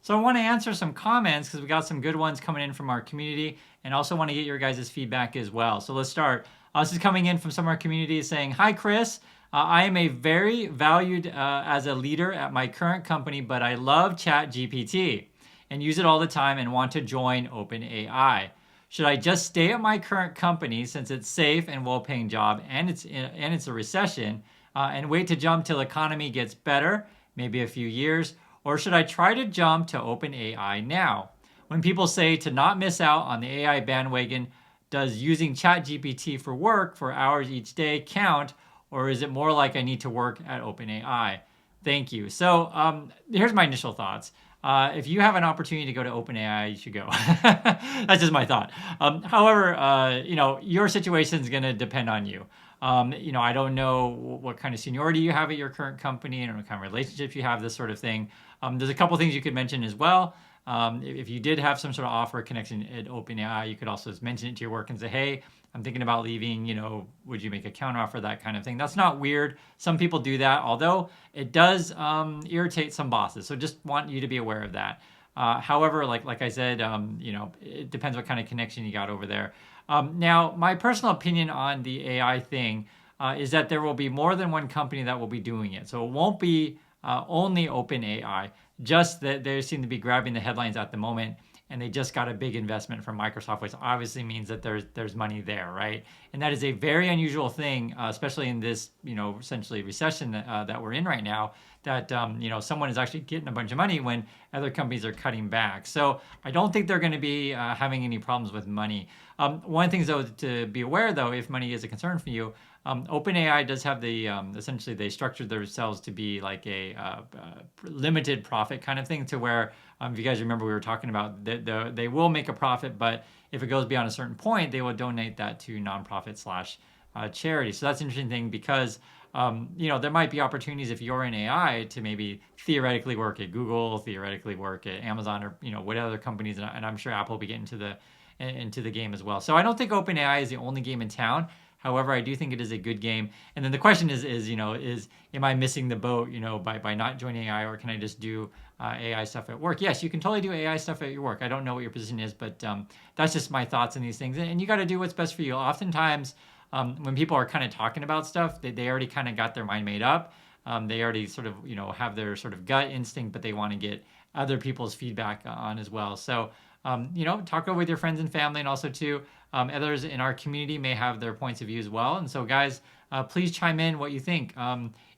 So I want to answer some comments because we got some good ones coming in from our community, and also want to get your guys' feedback as well. So let's start. This is coming in from some of our community saying, "Hi, Chris. I am a very valued as a leader at my current company, but I love ChatGPT and use it all the time and want to join OpenAI. Should I just stay at my current company since it's safe and well-paying job and it's a recession, and wait to jump till the economy gets better, maybe a few years, or should I try to jump to OpenAI now? When people say to not miss out on the AI bandwagon, does using ChatGPT for work for hours each day count, or is it more like I need to work at OpenAI? Thank you." So here's my initial thoughts. If you have an opportunity to go to OpenAI, you should go. That's just my thought. However, your situation is going to depend on you. I don't know what kind of seniority you have at your current company and what kind of relationships you have, this sort of thing. There's a couple things you could mention as well. If you did have some sort of offer connection at OpenAI, you could also just mention it to your work and say, "Hey, I'm thinking about leaving, would you make a counteroffer?" That kind of thing. That's not weird. Some people do that, although it does irritate some bosses. So just want you to be aware of that. However, like I said, it depends what kind of connection you got over there. Now, my personal opinion on the AI thing is that there will be more than one company that will be doing it. So it won't be only OpenAI, just that they seem to be grabbing the headlines at the moment, and they just got a big investment from Microsoft, which obviously means that there's money there, right? And that is a very unusual thing, especially in this, essentially recession that we're in right now, that, someone is actually getting a bunch of money when other companies are cutting back. So I don't think they're going to be having any problems with money. One of the things, though, to be aware, though, if money is a concern for you, OpenAI does have the, essentially they structured themselves to be like a limited profit kind of thing, to where, if you guys remember, we were talking about they will make a profit, but if it goes beyond a certain point, they will donate that to nonprofit slash charity. So that's an interesting thing because, there might be opportunities if you're in AI to maybe theoretically work at Google, theoretically work at Amazon, or, what other companies, and I'm sure Apple will be getting into the game as well. So I don't think OpenAI is the only game in town. However, I do think it is a good game. And then the question is am I missing the boat, by not joining AI, or can I just do AI stuff at work? Yes, you can totally do AI stuff at your work. I don't know what your position is, but that's just my thoughts on these things. And you got to do what's best for you. Oftentimes, when people are kind of talking about stuff, they already kind of got their mind made up. They already sort of, have their sort of gut instinct, but they want to get other people's feedback on as well. So, talk over with your friends and family, and also too, others in our community may have their points of view as well. And so, guys, please chime in what you think.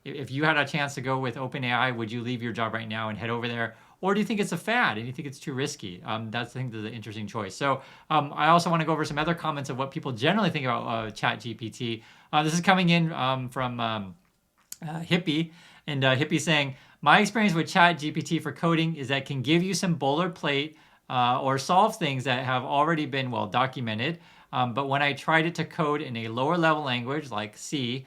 If you had a chance to go with OpenAI, would you leave your job right now and head over there? Or do you think it's a fad and you think it's too risky? That's, I think, the interesting choice. So I also want to go over some other comments of what people generally think about ChatGPT. This is coming in from Hippie, and Hippie saying, "My experience with ChatGPT for coding is that it can give you some boilerplate or solve things that have already been well documented. But when I tried it to code in a lower level language like C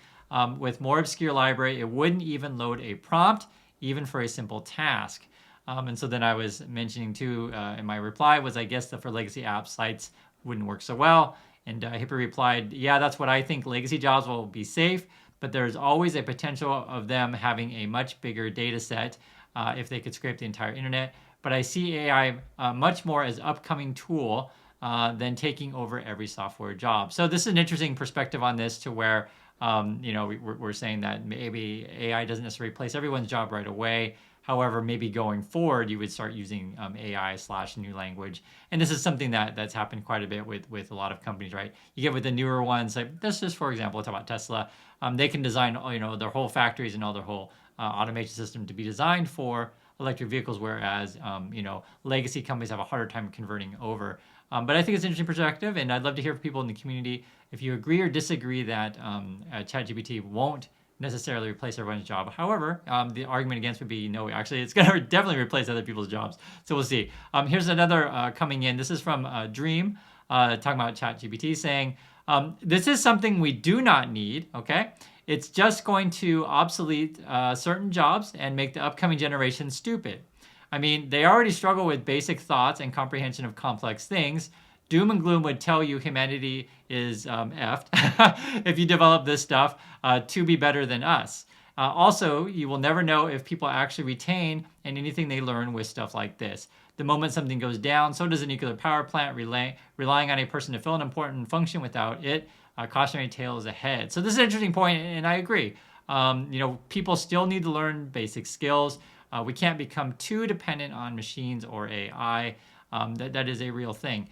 with more obscure library, it wouldn't even load a prompt, even for a simple task." And so then I was mentioning too in my reply was, I guess that for legacy app sites wouldn't work so well. And Hippie replied, "Yeah, that's what I think. Legacy jobs will be safe, but there's always a potential of them having a much bigger data set if they could scrape the entire internet. But I see AI much more as upcoming tool than taking over every software job." So this is an interesting perspective on this, to where, we're saying that maybe AI doesn't necessarily replace everyone's job right away. However, maybe going forward, you would start using AI / new language. And this is something that's happened quite a bit with a lot of companies, right? You get with the newer ones, like this is, for example, let's talk about Tesla. They can design, their whole factories and all their whole automation system to be designed for electric vehicles, whereas, legacy companies have a harder time converting over. But I think it's an interesting perspective, and I'd love to hear from people in the community if you agree or disagree that ChatGPT won't necessarily replace everyone's job. However, the argument against would be, no, actually, it's going to definitely replace other people's jobs. So we'll see. Here's another coming in. This is from Dream, talking about ChatGPT, saying, "This is something we do not need, okay? It's just going to obsolete certain jobs and make the upcoming generation stupid. I mean, they already struggle with basic thoughts and comprehension of complex things. Doom and gloom would tell you humanity is effed if you develop this stuff to be better than us. Also, you will never know if people actually retain and anything they learn with stuff like this. The moment something goes down, so does a nuclear power plant, relying on a person to fill an important function without it. Cautionary tale is ahead. So this is an interesting point, and I agree. People still need to learn basic skills. We can't become too dependent on machines or AI. That is a real thing.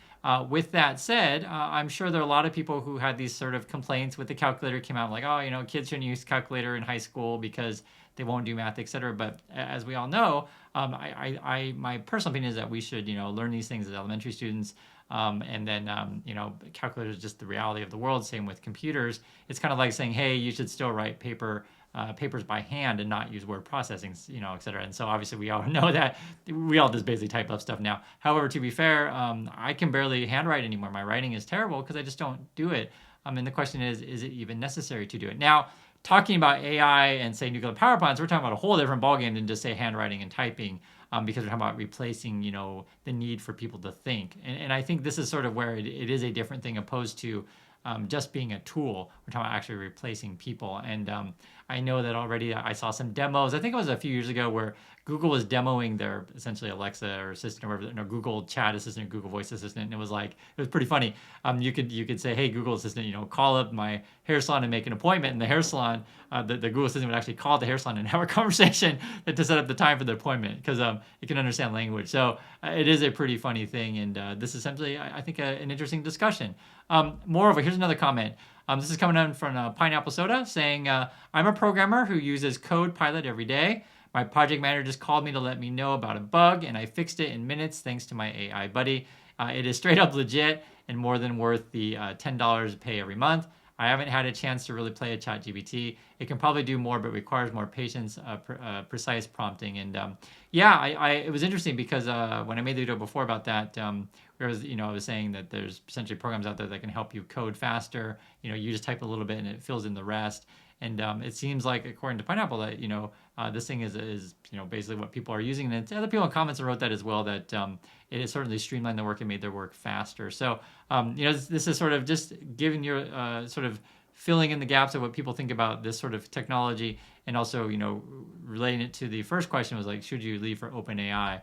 With that said, I'm sure there are a lot of people who had these sort of complaints with the calculator came out like, oh, kids shouldn't use calculator in high school because they won't do math, etc. But as we all know, my personal opinion is that we should, learn these things as elementary students. And then, calculator is just the reality of the world. Same with computers. It's kind of like saying, hey, you should still write papers by hand and not use word processing, et cetera. And so obviously we all know that we all just basically type up stuff now. However, to be fair, I can barely handwrite anymore. My writing is terrible because I just don't do it. And the question is it even necessary to do it? Now, talking about AI and say nuclear power plants, we're talking about a whole different ballgame than just say handwriting and typing. Because we're talking about replacing, the need for people to think. And I think this is sort of where it is a different thing opposed to just being a tool. We're talking about actually replacing people. And I know that already I saw some demos. I think it was a few years ago where Google was demoing their essentially Alexa or assistant or whatever, Google Chat Assistant, Google Voice Assistant, and it was pretty funny. You could say, hey, Google Assistant, call up my hair salon and make an appointment. And the hair salon, the Google Assistant would actually call the hair salon and have a conversation to set up the time for the appointment because it can understand language. So it is a pretty funny thing, and this is essentially, I think, an interesting discussion. Moreover, here's another comment. This is coming in from Pineapple Soda saying, I'm a programmer who uses Code Pilot every day. My project manager just called me to let me know about a bug, and I fixed it in minutes thanks to my AI buddy. It is straight up legit and more than worth the $10 pay every month. I haven't had a chance to really play a ChatGPT. It can probably do more, but requires more patience, precise prompting. And it was interesting because when I made the video before about that, I was saying that there's essentially programs out there that can help you code faster. You just type a little bit and it fills in the rest. And it seems like, according to Pineapple, that this thing is basically what people are using. And other people in comments wrote that as well, that it has certainly streamlined the work and made their work faster. So this is sort of just giving you sort of filling in the gaps of what people think about this sort of technology, and also relating it to the first question was like, should you leave for OpenAI?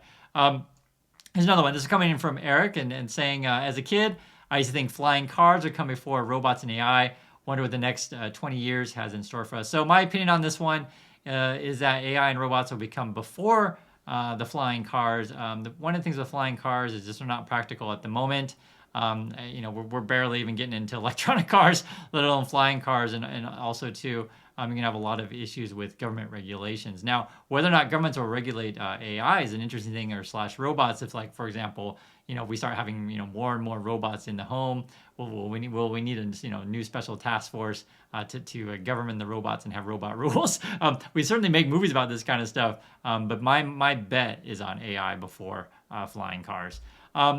Here's another one. This is coming in from Eric and saying, as a kid, I used to think flying cars would come before robots and AI. Wonder what the next 20 years has in store for us. So my opinion on this one is that AI and robots will become before the flying cars. One of the things with flying cars is just they're not practical at the moment. We're barely even getting into electronic cars, let alone flying cars, and also too, you're gonna have a lot of issues with government regulations. Now, whether or not governments will regulate AI is an interesting thing, or slash robots. If, like, for example, we start having more and more robots in the home, will we need a new special task force to govern the robots and have robot rules? We certainly make movies about this kind of stuff, but my bet is on AI before flying cars.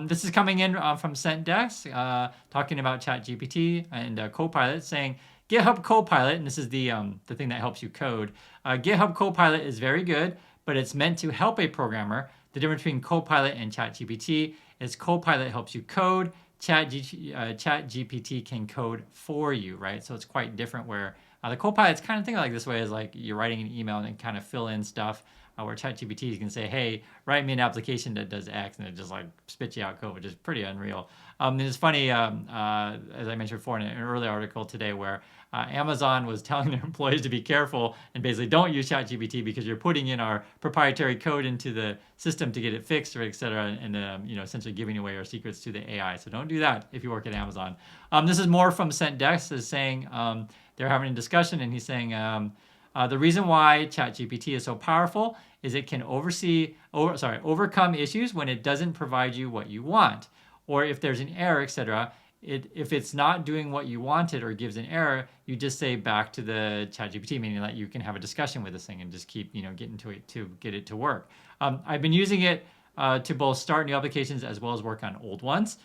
This is coming in from SentDex, talking about ChatGPT and Copilot, saying GitHub Copilot, and this is the thing that helps you code. GitHub Copilot is very good, but it's meant to help a programmer. The difference between Copilot and ChatGPT is Copilot helps you code. ChatGPT can code for you, right? So it's quite different. Where the Copilot's kind of think like this way is like you're writing an email and kind of fill in stuff. Where ChatGPT can say, hey, write me an application that does X, and it just like spits you out code, which is pretty unreal. And it's funny, as I mentioned before in an earlier article today, where Amazon was telling their employees to be careful and basically don't use ChatGPT because you're putting in our proprietary code into the system to get it fixed, or et cetera, and essentially giving away our secrets to the AI. So don't do that if you work at Amazon. This is more from SentDex, is saying they're having a discussion, and he's saying, the reason why ChatGPT is so powerful is it can overcome issues when it doesn't provide you what you want, or if there's an error, etc. If it's not doing what you wanted or gives an error, you just say back to the ChatGPT, meaning that you can have a discussion with this thing and just keep getting to it to get it to work. I've been using it to both start new applications as well as work on old ones.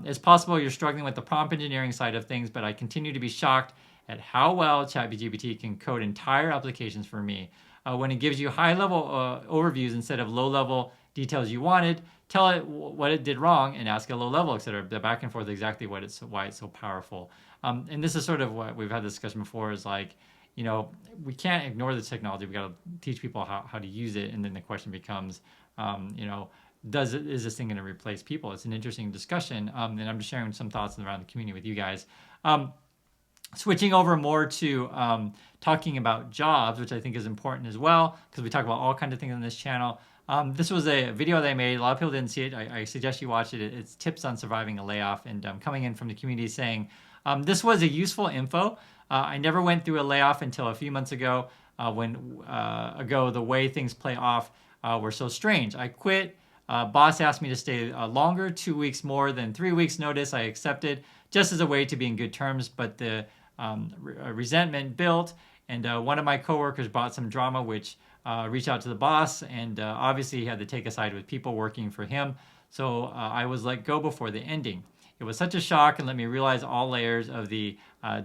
It's possible you're struggling with the prompt engineering side of things, but I continue to be shocked at how well ChatGPT can code entire applications for me. When it gives you high-level overviews instead of low-level details you wanted, tell it what it did wrong and ask a low-level, etc. The back and forth exactly why it's so powerful. And this is sort of what we've had this discussion before, is like, we can't ignore the technology. We got to teach people how to use it. And then the question becomes, you know, is this thing going to replace people? It's an interesting discussion. And I'm just sharing some thoughts around the community with you guys. Switching over more to talking about jobs, which I think is important as well, because we talk about all kinds of things on this channel. This was a video that I made. A lot of people didn't see it. I suggest you watch it. It's tips on surviving a layoff, and coming in from the community saying, this was a useful info. I never went through a layoff until a few months ago when the way things play off were so strange. I quit. Boss asked me to stay longer, 2 weeks more than 3 weeks notice. I accepted just as a way to be in good terms, but the resentment built, and one of my coworkers brought some drama, which reached out to the boss, and obviously he had to take a side with people working for him. So I was let go before the ending. It was such a shock and let me realize all layers of the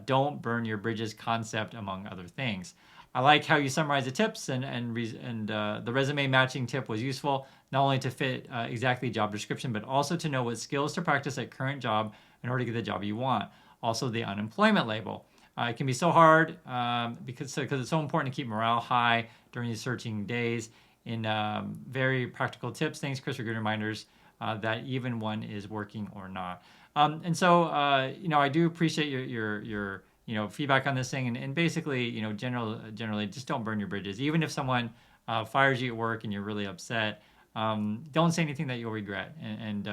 don't burn your bridges concept, among other things. I like how you summarize the tips, and the resume matching tip was useful, not only to fit exactly job description, but also to know what skills to practice at current job in order to get the job you want. Also, the unemployment label. It can be so hard because it's so important to keep morale high during these searching days. In very practical tips, thanks, Chris, for good reminders that even one is working or not. And so, I do appreciate your feedback on this thing, and basically, generally, just don't burn your bridges. Even if someone fires you at work and you're really upset, don't say anything that you'll regret, and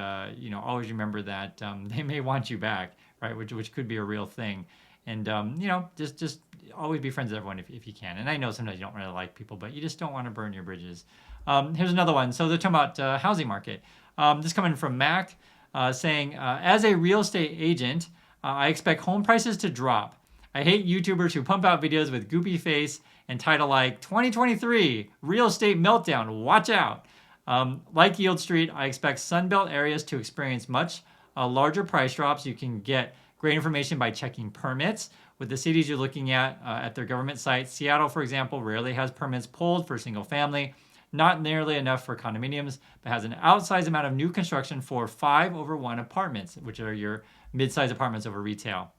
always remember that they may want you back, right? Which could be a real thing, and just always be friends with everyone if you can. And I know sometimes you don't really like people, but you just don't want to burn your bridges. Here's another one. So they're talking about housing market. This coming from Mac, saying, as a real estate agent, I expect home prices to drop. I hate YouTubers who pump out videos with goopy face and title like 2023 Real Estate Meltdown, watch out. Like Yield Street, I expect Sunbelt areas to experience much larger price drops. You can get great information by checking permits with the cities you're looking at their government sites. Seattle, for example, rarely has permits pulled for single family, not nearly enough for condominiums, but has an outsized amount of new construction for 5/1 apartments, which are your mid-sized apartments over retail.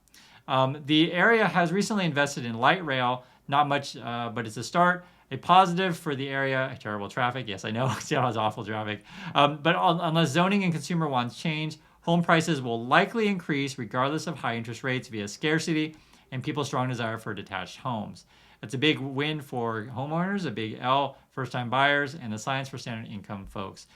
The area has recently invested in light rail, not much, but it's a start. A positive for the area, terrible traffic. Yes, I know, Seattle has awful traffic. But unless zoning and consumer wants change, home prices will likely increase regardless of high interest rates via scarcity and people's strong desire for detached homes. It's a big win for homeowners, a big L, first-time buyers, and the science for standard income folks.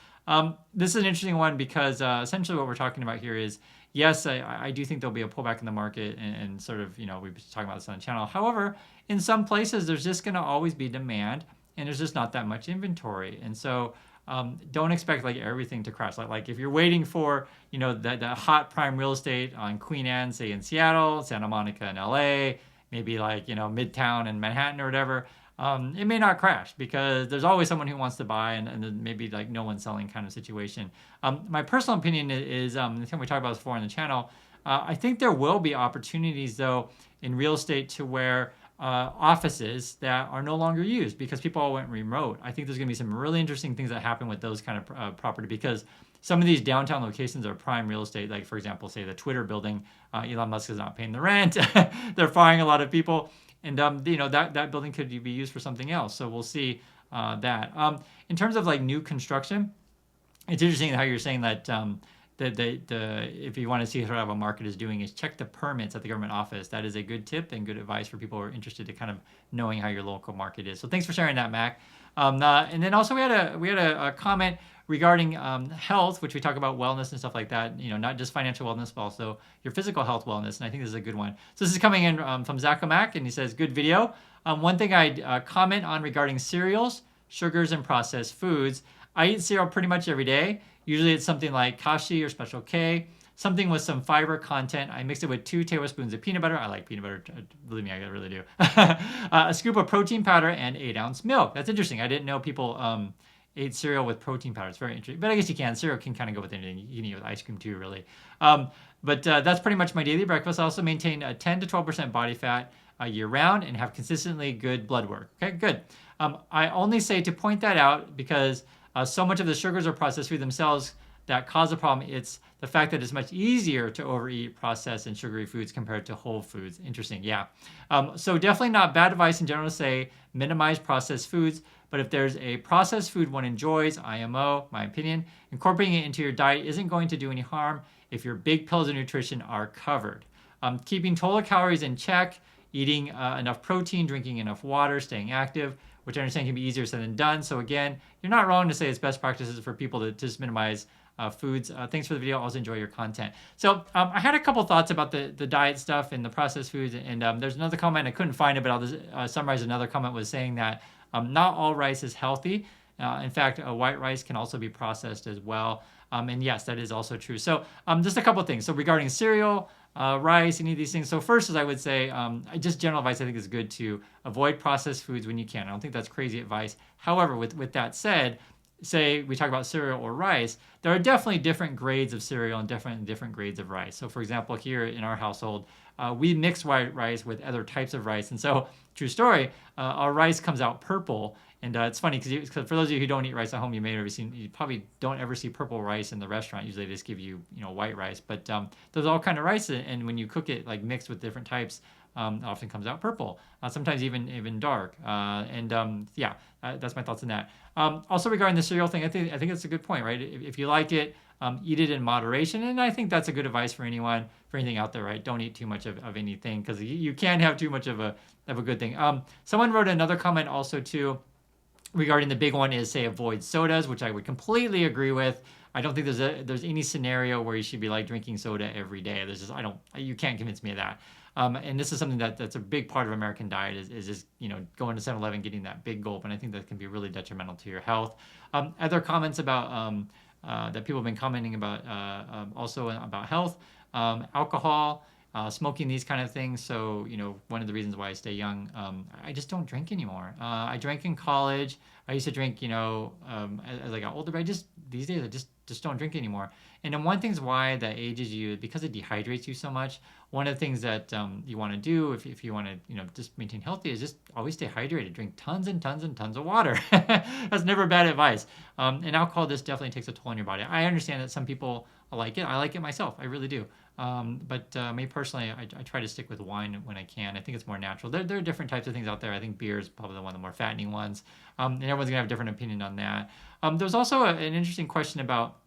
This is an interesting one because essentially what we're talking about here is, yes, I do think there'll be a pullback in the market and sort of, we've been talking about this on the channel. However, in some places, there's just going to always be demand and there's just not that much inventory. And so don't expect like everything to crash. Like if you're waiting for, that hot prime real estate on Queen Anne, say in Seattle, Santa Monica in LA, maybe like, Midtown in Manhattan or whatever, it may not crash because there's always someone who wants to buy and then maybe like no one's selling kind of situation. My personal opinion is, the thing we talked about before on the channel, I think there will be opportunities though in real estate to where offices that are no longer used because people all went remote. I think there's going to be some really interesting things that happen with those kind of property because some of these downtown locations are prime real estate. Like for example, say the Twitter building, Elon Musk is not paying the rent. They're firing a lot of people. And that building could be used for something else. So we'll see that. In terms of like new construction, it's interesting how you're saying that if you want to see how a market is doing, is check the permits at the government office. That is a good tip and good advice for people who are interested to kind of knowing how your local market is. So thanks for sharing that, Mac. And then also we had a comment regarding health, which we talk about wellness and stuff like that. Not just financial wellness, but also your physical health wellness. And I think this is a good one. So this is coming in from Zachomac, and he says, "Good video. One thing I'd comment on regarding cereals, sugars, and processed foods. I eat cereal pretty much every day. Usually it's something like Kashi or Special K, something with some fiber content. I mix it with 2 tablespoons of peanut butter. I like peanut butter. Believe me, I really do. A scoop of protein powder and 8-ounce milk." That's interesting. I didn't know people ate cereal with protein powder. It's very interesting. But I guess you can. Cereal can kind of go with anything. You can eat with ice cream too, really. But that's pretty much my daily breakfast. I also maintain a 10 to 12% body fat year round and have consistently good blood work. Okay, good. I only say to point that out because so much of the sugars or processed food themselves that cause the problem. It's the fact that it's much easier to overeat processed and sugary foods compared to whole foods. Interesting, yeah. So definitely not bad advice in general to say minimize processed foods. But if there's a processed food one enjoys, IMO, my opinion, incorporating it into your diet isn't going to do any harm if your big pills of nutrition are covered. Keeping total calories in check, eating enough protein, drinking enough water, staying active, which I understand can be easier said than done. So again, you're not wrong to say it's best practices for people to just minimize foods. Thanks for the video. I also enjoy your content. So I had a couple thoughts about the diet stuff and the processed foods. And there's another comment. I couldn't find it, but I'll just summarize another comment was saying that not all rice is healthy. In fact, white rice can also be processed as well. And yes, that is also true. So just a couple things. So regarding cereal, rice, any of these things. So first, as I would say, just general advice I think is good to avoid processed foods when you can. I don't think that's crazy advice. However, with that said, say we talk about cereal or rice, there are definitely different grades of cereal and different grades of rice. So for example, here in our household, we mix white rice with other types of rice. And so, true story, our rice comes out purple. And it's funny because for those of you who don't eat rice at home, you probably don't ever see purple rice in the restaurant. Usually they just give you, white rice. But there's all kind of rice, and when you cook it like mixed with different types, it often comes out purple. Sometimes even dark. That's my thoughts on that. Also regarding the cereal thing, I think it's a good point, right? If you like it, eat it in moderation, and I think that's a good advice for anything out there, right? Don't eat too much of anything because you can have too much of a good thing. Someone wrote another comment also too. Regarding the big one is say avoid sodas, which I would completely agree with. I don't think there's any scenario where you should be like drinking soda every day. You can't convince me of that. And this is something that's a big part of American diet is just going to 7-Eleven, getting that big gulp, and I think that can be really detrimental to your health. Other comments about that people have been commenting about also about health, alcohol. Smoking, these kind of things. So, one of the reasons why I stay young, I just don't drink anymore. I drank in college. I used to drink, as I got older, but these days I just don't drink anymore. And then one thing's why that ages you, because it dehydrates you so much. One of the things that you want to do if you want to, just maintain healthy is just always stay hydrated. Drink tons and tons and tons of water. That's never bad advice. And alcohol, this definitely takes a toll on your body. I understand that some people like it. I like it myself. I really do. But me personally, I try to stick with wine when I can. I think it's more natural. There are different types of things out there. I think beer is probably one of the more fattening ones. And everyone's going to have a different opinion on that. There's also an interesting question about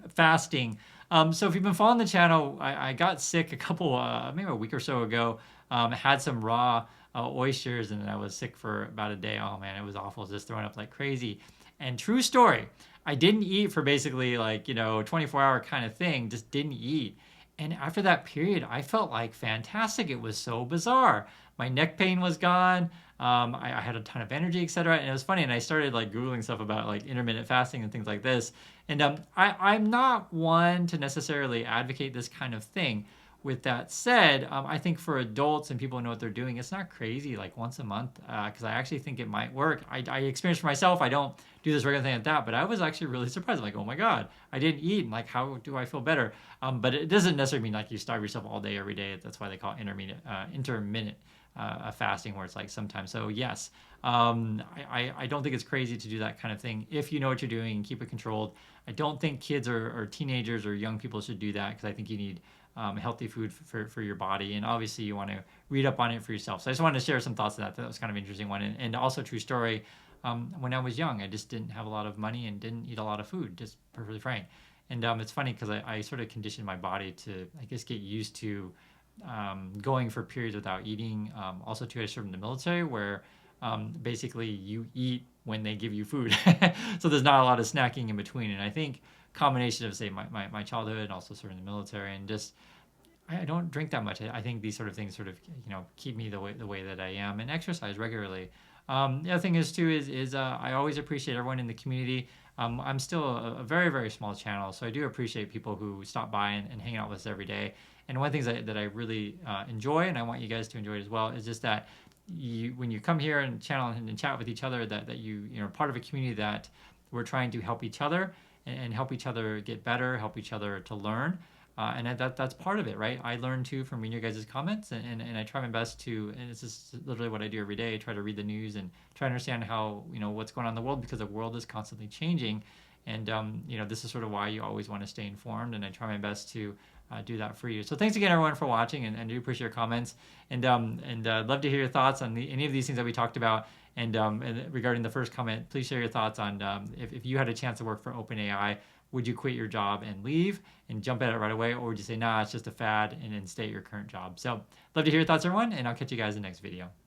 fasting. So if you've been following the channel, I got sick a couple, maybe a week or so ago. Had some raw oysters, and I was sick for about a day. Oh man, it was awful. Just throwing up like crazy. And true story, I didn't eat for basically 24-hour kind of thing. Just didn't eat. And after that period, I felt like fantastic. It was so bizarre. My neck pain was gone. I had a ton of energy, etc. And it was funny. And I started Googling stuff about intermittent fasting and things like this. And I'm not one to necessarily advocate this kind of thing. With that said, I think for adults and people who know what they're doing, it's not crazy once a month because I actually think it might work. I experienced for myself. I don't do this regular thing like that, but I was actually really surprised. I'm like, oh my God, I didn't eat. And how do I feel better? But it doesn't necessarily mean you starve yourself all day, every day. That's why they call it intermittent fasting, where it's sometimes. So yes, I don't think it's crazy to do that kind of thing if you know what you're doing and keep it controlled. I don't think kids or teenagers or young people should do that because I think you need healthy food for your body, and obviously you want to read up on it for yourself. So I just wanted to share some thoughts on that. That was kind of an interesting one, and also true story. When I was young, I just didn't have a lot of money and didn't eat a lot of food, just perfectly frank. And it's funny because I sort of conditioned my body to, I guess, get used to going for periods without eating. Also, too, I served in the military where basically you eat when they give you food, so there's not a lot of snacking in between. And I think combination of say my childhood and also serving in the military and just I don't drink that much. I think these sort of things sort of keep me the way that I am, and exercise regularly. The other thing is too is I always appreciate everyone in the community. I'm still a very, very small channel, so I do appreciate people who stop by and hang out with us every day. And one of the things that I really enjoy, and I want you guys to enjoy it as well, is just that when you come here and channel and chat with each other, that you're part of a community that we're trying to help each other and help each other get better, help each other to learn. And that's part of it, right? I learn too from reading your guys' comments, and I try my best to, and this is literally what I do every day. I try to read the news and try to understand how, what's going on in the world, because the world is constantly changing. And this is sort of why you always want to stay informed, and I try my best to do that for you. So thanks again, everyone, for watching, and do appreciate your comments. And love to hear your thoughts on any of these things that we talked about. And regarding the first comment, please share your thoughts on if you had a chance to work for OpenAI, would you quit your job and leave and jump at it right away, or would you say, nah, it's just a fad, and then stay at your current job? So love to hear your thoughts, everyone, and I'll catch you guys in the next video.